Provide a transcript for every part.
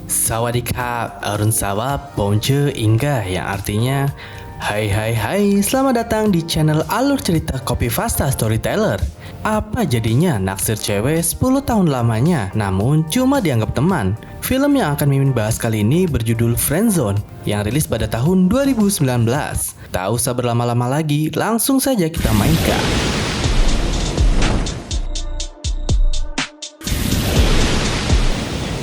Sawadika, Arun Sawa, Bonjour, Inga, yang artinya hai hai hai, selamat datang di channel alur cerita Copy Fasta Storyteller. Apa jadinya naksir cewek 10 tahun lamanya namun cuma dianggap teman? Film yang akan Mimin bahas kali ini berjudul Friendzone yang rilis pada tahun 2019. Tak usah berlama-lama lagi, langsung saja kita mainkan.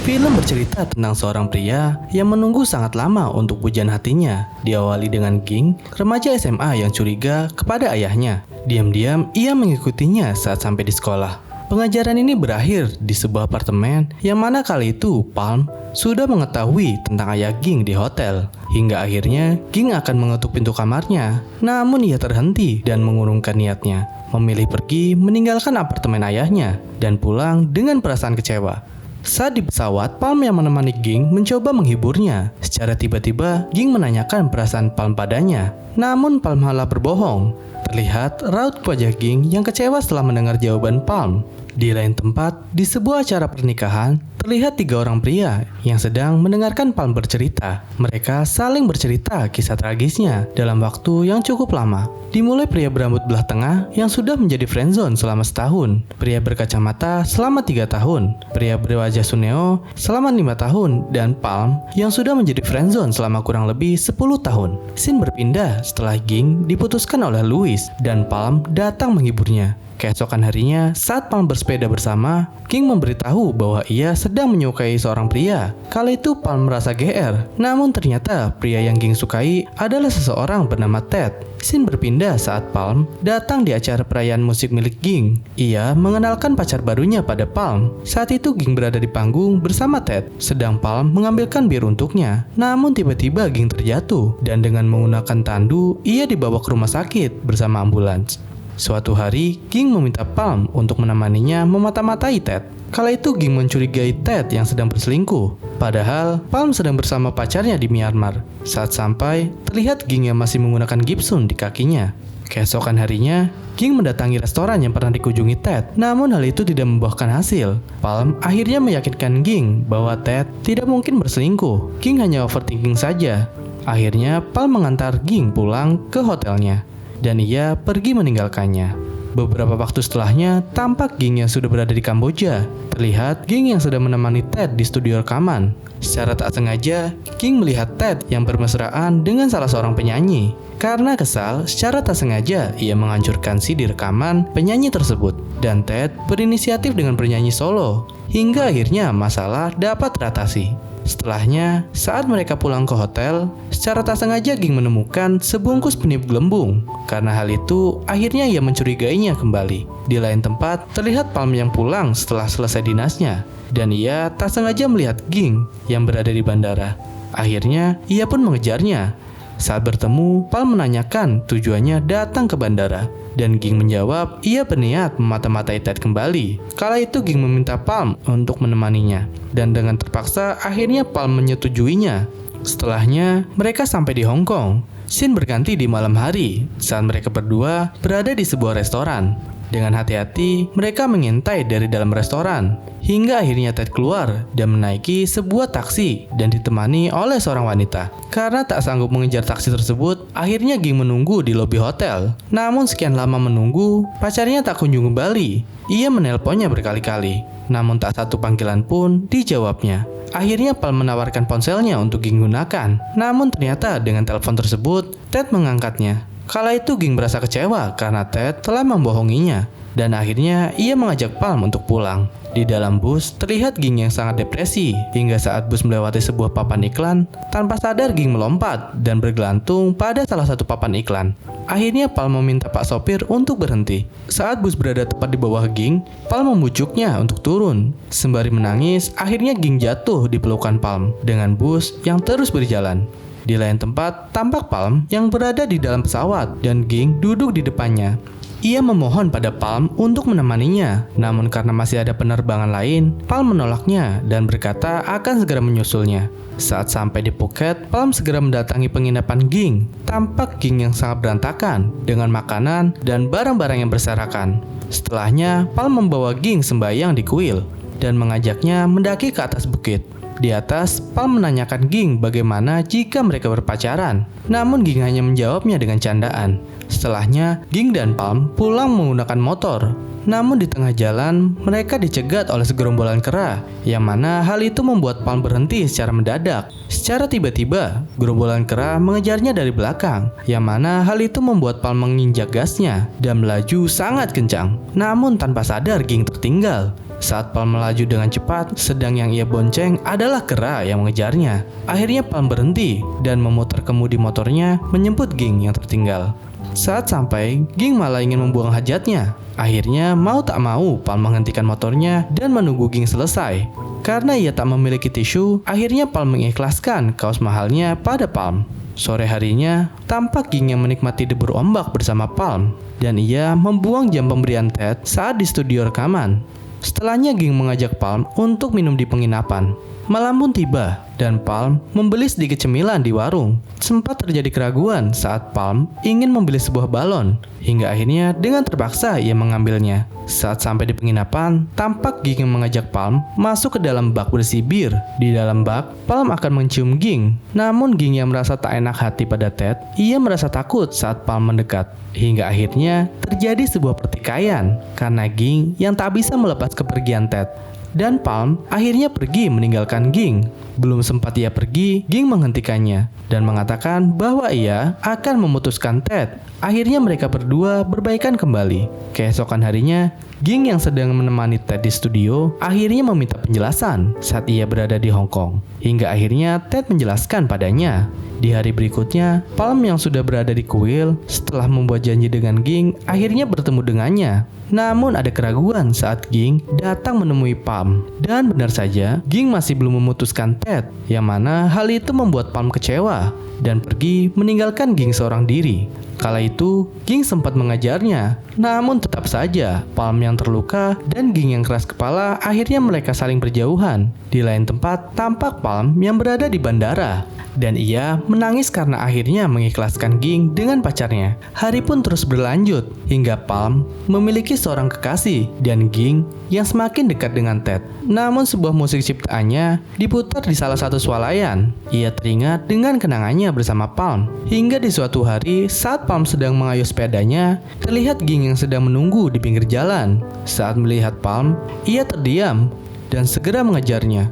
Film bercerita tentang seorang pria yang menunggu sangat lama untuk pujian hatinya. Diawali dengan Ging, remaja SMA yang curiga kepada ayahnya. Diam-diam ia mengikutinya saat sampai di sekolah. Pengajaran ini berakhir di sebuah apartemen yang mana kali itu Palm sudah mengetahui tentang ayah Ging di hotel. Hingga akhirnya Ging akan mengetuk pintu kamarnya. Namun ia terhenti dan mengurungkan niatnya. Memilih pergi meninggalkan apartemen ayahnya dan pulang dengan perasaan kecewa. Saat di pesawat, Palm yang menemani Ging mencoba menghiburnya. Secara tiba-tiba, Ging menanyakan perasaan Palm padanya. Namun Palm malah berbohong. Terlihat raut wajah Ging yang kecewa setelah mendengar jawaban Palm. Di lain tempat, di sebuah acara pernikahan, terlihat 3 orang pria yang sedang mendengarkan Palm bercerita. Mereka saling bercerita kisah tragisnya dalam waktu yang cukup lama. Dimulai pria berambut belah tengah yang sudah menjadi friendzone selama setahun, pria berkacamata selama 3 tahun, pria berwajah Suneo selama 5 tahun, dan Palm yang sudah menjadi friendzone selama kurang lebih 10 tahun. Scene berpindah setelah Ging diputuskan oleh Louis dan Palm datang menghiburnya. Keesokan harinya, saat Palm bersepeda bersama, Ging memberitahu bahwa ia sedang menyukai seorang pria. Kala itu Palm merasa GR, namun ternyata pria yang Ging sukai adalah seseorang bernama Ted. Scene berpindah saat Palm datang di acara perayaan musik milik Ging. Ia mengenalkan pacar barunya pada Palm. Saat itu Ging berada di panggung bersama Ted, sedang Palm mengambilkan bir untuknya. Namun tiba-tiba Ging terjatuh, dan dengan menggunakan tandu, ia dibawa ke rumah sakit bersama ambulans. Suatu hari, Ging meminta Palm untuk menemaninya memata-matai Ted. Kala itu Ging mencurigai Ted yang sedang berselingkuh. Padahal, Palm sedang bersama pacarnya di Myanmar. Saat sampai, terlihat Ging yang masih menggunakan gipsun di kakinya. Keesokan harinya, Ging mendatangi restoran yang pernah dikunjungi Ted. Namun hal itu tidak membuahkan hasil. Palm akhirnya meyakinkan Ging bahwa Ted tidak mungkin berselingkuh. Ging hanya overthinking saja. Akhirnya, Palm mengantar Ging pulang ke hotelnya, dan ia pergi meninggalkannya. Beberapa waktu setelahnya, tampak Ging yang sudah berada di Kamboja. Terlihat Ging yang sedang menemani Ted di studio rekaman. Secara tak sengaja, Ging melihat Ted yang bermesraan dengan salah seorang penyanyi. Karena kesal, secara tak sengaja ia menghancurkan CD rekaman penyanyi tersebut. Dan Ted berinisiatif dengan bernyanyi solo. Hingga akhirnya masalah dapat teratasi. Setelahnya, saat mereka pulang ke hotel, secara tak sengaja Ging menemukan sebungkus peniup gelembung. Karena hal itu, akhirnya ia mencurigainya kembali. Di lain tempat, terlihat Palm yang pulang setelah selesai dinasnya, dan ia tak sengaja melihat Ging yang berada di bandara. Akhirnya, ia pun mengejarnya. Saat bertemu, Palm menanyakan tujuannya datang ke bandara, dan Ging menjawab ia berniat memata-matai Ted kembali. Kala itu Ging meminta Palm untuk menemaninya, dan dengan terpaksa akhirnya Palm menyetujuinya. Setelahnya, mereka sampai di Hong Kong. Scene berganti di malam hari saat mereka berdua berada di sebuah restoran. Dengan hati-hati, mereka mengintai dari dalam restoran. Hingga akhirnya Ted keluar dan menaiki sebuah taksi dan ditemani oleh seorang wanita. Karena tak sanggup mengejar taksi tersebut, akhirnya Ging menunggu di lobi hotel. Namun sekian lama menunggu, pacarnya tak kunjung kembali. Ia menelponnya berkali-kali, namun tak satu panggilan pun dijawabnya. Akhirnya Palm menawarkan ponselnya untuk Ging gunakan. Namun ternyata dengan telepon tersebut, Ted mengangkatnya. Kala itu Ging merasa kecewa karena Ted telah membohonginya, dan akhirnya ia mengajak Palm untuk pulang. Di dalam bus, terlihat Ging yang sangat depresi, hingga saat bus melewati sebuah papan iklan, tanpa sadar Ging melompat dan bergelantung pada salah satu papan iklan. Akhirnya Palm meminta Pak sopir untuk berhenti. Saat bus berada tepat di bawah Ging, Palm membujuknya untuk turun. Sembari menangis, akhirnya Ging jatuh di pelukan Palm dengan bus yang terus berjalan. Di lain tempat, tampak Palm yang berada di dalam pesawat dan Ging duduk di depannya. Ia memohon pada Palm untuk menemaninya, namun karena masih ada penerbangan lain, Palm menolaknya dan berkata akan segera menyusulnya. Saat sampai di Phuket, Palm segera mendatangi penginapan Ging. Tampak Ging yang sangat berantakan dengan makanan dan barang-barang yang berserakan. Setelahnya, Palm membawa Ging sembahyang di kuil dan mengajaknya mendaki ke atas bukit. Di atas, Palm menanyakan Ging bagaimana jika mereka berpacaran. Namun Ging hanya menjawabnya dengan candaan. Setelahnya, Ging dan Palm pulang menggunakan motor. Namun di tengah jalan, mereka dicegat oleh segerombolan kera, yang mana hal itu membuat Palm berhenti secara mendadak. Secara tiba-tiba, gerombolan kera mengejarnya dari belakang, yang mana hal itu membuat Palm menginjak gasnya dan melaju sangat kencang. Namun tanpa sadar, Ging tertinggal. Saat Palm melaju dengan cepat, sedang yang ia bonceng adalah kera yang mengejarnya. Akhirnya Palm berhenti dan memutar kemudi motornya menjemput Ging yang tertinggal. Saat sampai, Ging malah ingin membuang hajatnya. Akhirnya mau tak mau Palm menghentikan motornya dan menunggu Ging selesai. Karena ia tak memiliki tisu, akhirnya Palm mengikhlaskan kaos mahalnya pada Palm. Sore harinya, tampak Ging yang menikmati debur ombak bersama Palm. Dan ia membuang jam pemberian Ted saat di studio rekaman. Setelahnya Ging mengajak Palm untuk minum di penginapan. Malam pun tiba dan Palm membeli sedikit cemilan di warung. Sempat terjadi keraguan saat Palm ingin membeli sebuah balon, hingga akhirnya dengan terpaksa ia mengambilnya. Saat sampai di penginapan, tampak Ging yang mengajak Palm masuk ke dalam bak berisi bir. Di dalam bak, Palm akan mencium Ging. Namun Ging yang merasa tak enak hati pada Ted, ia merasa takut saat Palm mendekat. Hingga akhirnya terjadi sebuah pertikaian karena Ging yang tak bisa melepas kepergian Ted. Dan Palm akhirnya pergi meninggalkan Ging. Belum sempat ia pergi, Ging menghentikannya dan mengatakan bahwa ia akan memutuskan Ted. Akhirnya mereka berdua berbaikan kembali. Keesokan harinya, Ging yang sedang menemani Ted di studio akhirnya meminta penjelasan saat ia berada di Hong Kong. Hingga akhirnya Ted menjelaskan padanya. Di hari berikutnya, Palm yang sudah berada di kuil setelah membuat janji dengan Ging akhirnya bertemu dengannya. Namun ada keraguan saat Ging datang menemui Palm. Dan benar saja, Ging masih belum memutuskan Ted, yang mana hal itu membuat Palm kecewa dan pergi meninggalkan Ging seorang diri. Kala itu, Ging sempat mengajarnya, namun tetap saja Palm yang terluka dan Ging yang keras kepala akhirnya mereka saling berjauhan. Di lain tempat, tampak Palm yang berada di bandara. Dan ia menangis karena akhirnya mengikhlaskan Ging dengan pacarnya. Hari pun terus berlanjut hingga Palm memiliki seorang kekasih dan Ging yang semakin dekat dengan Ted. Namun sebuah musik ciptaannya diputar di salah satu swalayan. Ia teringat dengan kenangannya bersama Palm. Hingga di suatu hari saat Palm sedang mengayuh sepedanya, terlihat Ging yang sedang menunggu di pinggir jalan. Saat melihat Palm, ia terdiam dan segera mengejarnya.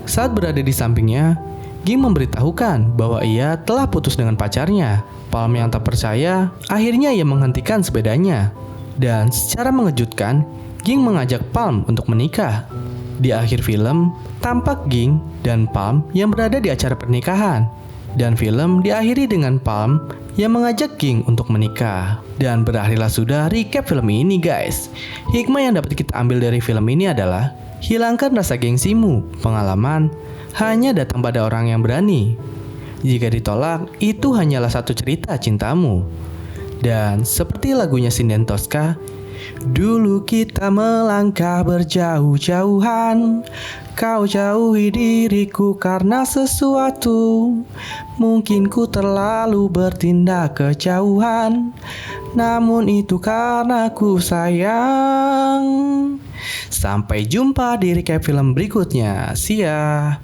Saat berada di sampingnya, Ging memberitahukan bahwa ia telah putus dengan pacarnya. Palm yang tak percaya, akhirnya ia menghentikan sepedanya. Dan secara mengejutkan, Ging mengajak Palm untuk menikah. Di akhir film, tampak Ging dan Palm yang berada di acara pernikahan. Dan film diakhiri dengan Palm yang mengajak Ging untuk menikah. Dan berakhirlah sudah recap film ini guys. Hikmah yang dapat kita ambil dari film ini adalah hilangkan rasa gengsimu, pengalaman hanya datang pada orang yang berani. Jika ditolak, itu hanyalah satu cerita cintamu. Dan seperti lagunya Sinden Tosca, dulu kita melangkah berjauh-jauhan, kau jauhi diriku karena sesuatu. Mungkin ku terlalu bertindak kejauhan, namun itu karena ku sayang. Sampai jumpa di recap film berikutnya. See ya.